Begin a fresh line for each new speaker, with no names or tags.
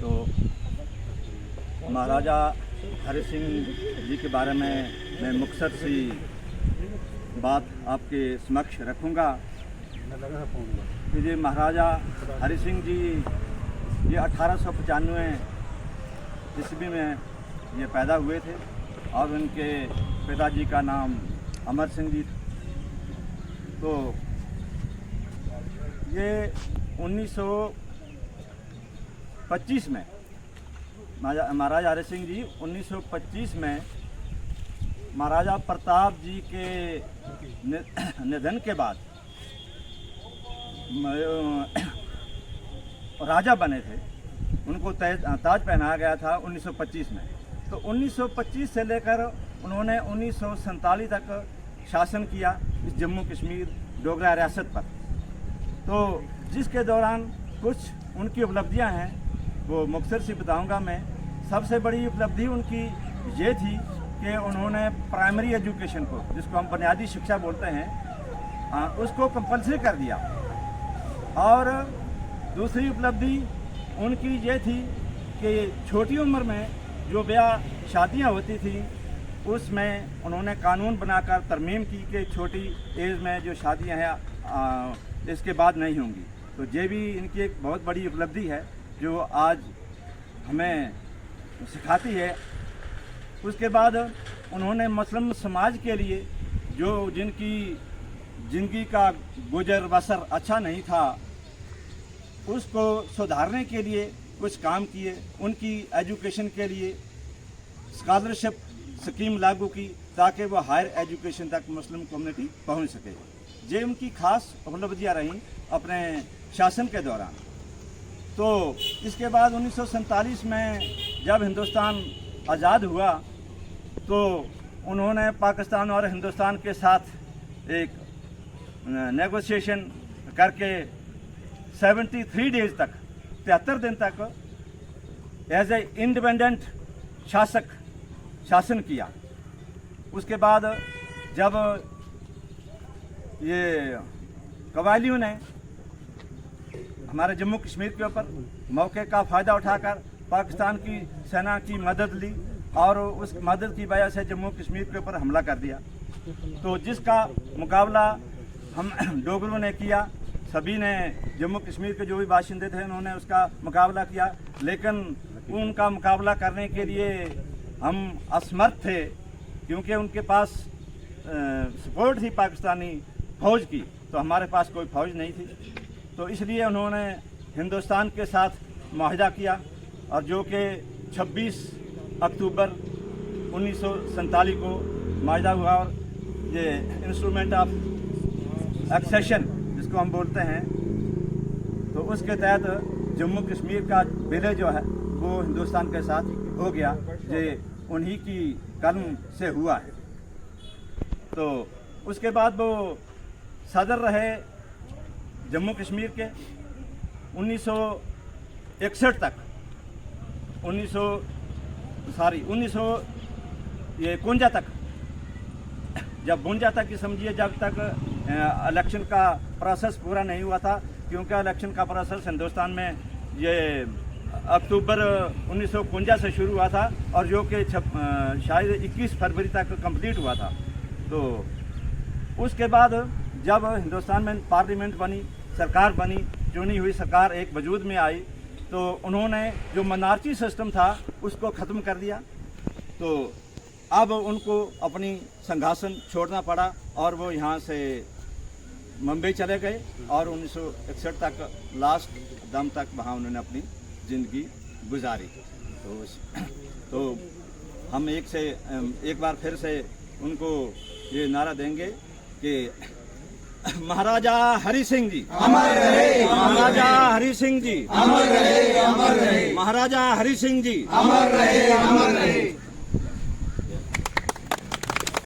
तो महाराजा हरि सिंह जी के बारे में मैं मुख्तसर सी बात आपके समक्ष रखूँगा कि जी महाराजा हरि सिंह जी ये 1895 ईस्वी में ये पैदा हुए थे और उनके पिताजी का नाम अमर सिंह जी था। तो ये 1925 में महाराजा हरि सिंह जी 1925 में महाराजा प्रताप जी के निधन के बाद राजा बने थे, उनको ताज पहनाया गया था 1925 में। तो 1925 से लेकर उन्होंने 1947 तक शासन किया इस जम्मू कश्मीर डोगरा रियासत पर। तो जिसके दौरान कुछ उनकी उपलब्धियां हैं वो मुख्तसर सी बताऊंगा मैं। सबसे बड़ी उपलब्धि उनकी ये थी कि उन्होंने प्राइमरी एजुकेशन को, जिसको हम बुनियादी शिक्षा बोलते हैं, उसको कंपलसरी कर दिया। और दूसरी उपलब्धि उनकी ये थी कि छोटी उम्र में जो ब्याह शादियां होती थी उसमें उन्होंने कानून बनाकर तरमीम की कि छोटी एज में जो शादियां हैं इसके बाद नहीं होंगी। तो ये भी इनकी एक बहुत बड़ी उपलब्धि है जो आज हमें सिखाती है। उसके बाद उन्होंने मुस्लिम समाज के लिए जो जिनकी ज़िंदगी का गुजर बसर अच्छा नहीं था उसको सुधारने के लिए कुछ काम किए। उनकी एजुकेशन के लिए स्कॉलरशिप स्कीम लागू की ताकि वो हायर एजुकेशन तक मुस्लिम कम्युनिटी पहुंच सके। ये उनकी खास उपलब्धियां रहीं अपने शासन के दौरान। तो इसके बाद 1947 में जब हिंदुस्तान आज़ाद हुआ तो उन्होंने पाकिस्तान और हिंदुस्तान के साथ एक नेगोशिएशन करके 73 डेज तक 73 दिन तक एज ए इंडिपेंडेंट शासन किया। उसके बाद जब ये कबायलियों ने हमारे जम्मू कश्मीर के ऊपर मौके का फ़ायदा उठाकर पाकिस्तान की सेना की मदद ली और उस मदद की वजह से जम्मू कश्मीर के ऊपर हमला कर दिया। तो जिसका मुकाबला हम डोगरों ने किया, सभी ने जम्मू कश्मीर के जो भी बाशिंदे थे उन्होंने उसका मुकाबला किया, लेकिन उनका मुकाबला करने के लिए हम असमर्थ थे क्योंकि उनके पास सपोर्ट थी पाकिस्तानी फ़ौज की, तो हमारे पास कोई फ़ौज नहीं थी। तो इसलिए उन्होंने हिंदुस्तान के साथ मुआहदा किया और जो कि 26 अक्टूबर 1947 को मुआहदा हुआ। और ये इंस्ट्रूमेंट ऑफ एक्सेशन जिसको हम बोलते हैं, तो उसके तहत जम्मू कश्मीर का विलय जो है वो हिंदुस्तान के साथ हो गया। ये उन्हीं की कलम से हुआ है। तो उसके बाद वो सदर रहे जम्मू कश्मीर के 1961 तक 1951 तक, जब 52 तक समझिए, जब तक इलेक्शन का प्रोसेस पूरा नहीं हुआ था, क्योंकि इलेक्शन का प्रोसेस हिंदुस्तान में ये अक्टूबर 1951 से शुरू हुआ था और जो कि शायद 21 फरवरी तक कंप्लीट हुआ था। तो उसके बाद जब हिंदुस्तान में पार्लियामेंट बनी, सरकार बनी, चुनी हुई सरकार एक वजूद में आई, तो उन्होंने जो मोनार्ची सिस्टम था उसको ख़त्म कर दिया। तो अब उनको अपनी सिंहासन छोड़ना पड़ा और वो यहाँ से मुंबई चले गए और 1961 तक लास्ट दम तक वहाँ उन्होंने अपनी ज़िंदगी गुजारी। तो हम एक बार फिर से उनको ये नारा देंगे कि महाराजा हरि सिंह जी अमर रहे, महाराजा हरि सिंह जी अमर रहे, अमर रहे, महाराजा हरि सिंह जी अमर रहे, अमर रहे।